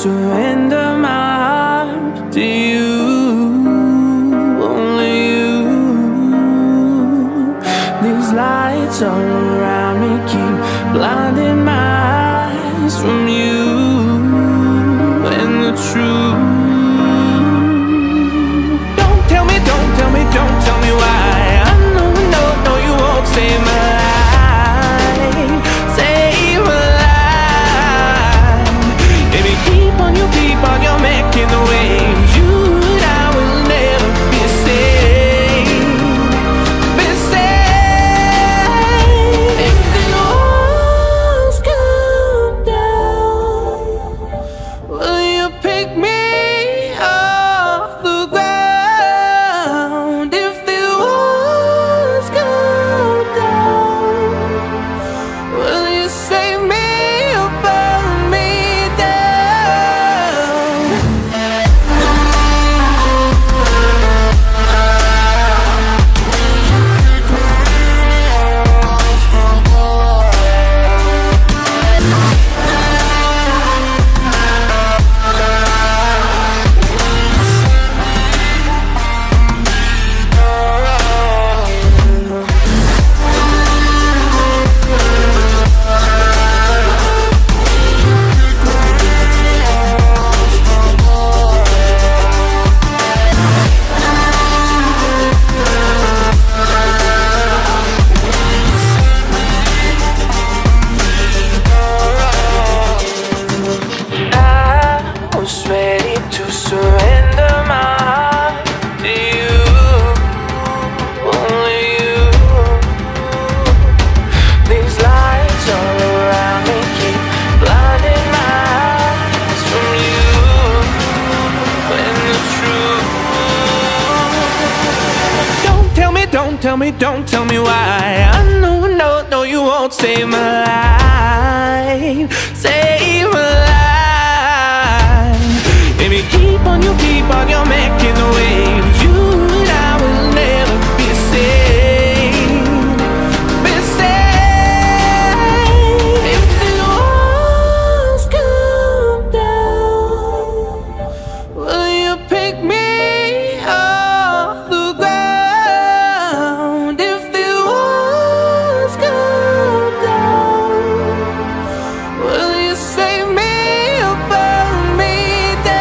surrender my heart to you, only you. These lights all around me keep blinding my eyes from you and the truth. Don't tell me, don't tell me, don't tell me why. I know, no, no, you won't save my life, save my life. Baby, keep on, you're making the waves. You and I will never be saved, be saved. If the walls come down, will you pick me off the ground? If the walls come down, will you save me or burn me down? I was ready to surrender my heart to you, only you. These lights all around me keep blinding my eyes from you and the truth. Don't tell me, don't tell me, don't tell me why. I know, no, no, you won't save my life, save my life. Baby, keep on, you're making the waves. You and I will never be saved, be saved. If the walls come down, will you pick me off the ground? If the walls come down, will you save me or burn me down?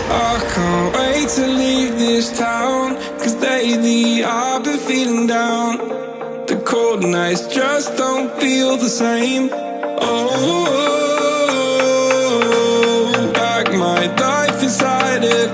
I can't wait to leave this town, 'cause lately I've been feeling down. The cold nights just don't feel the same. Oh, like my life inside a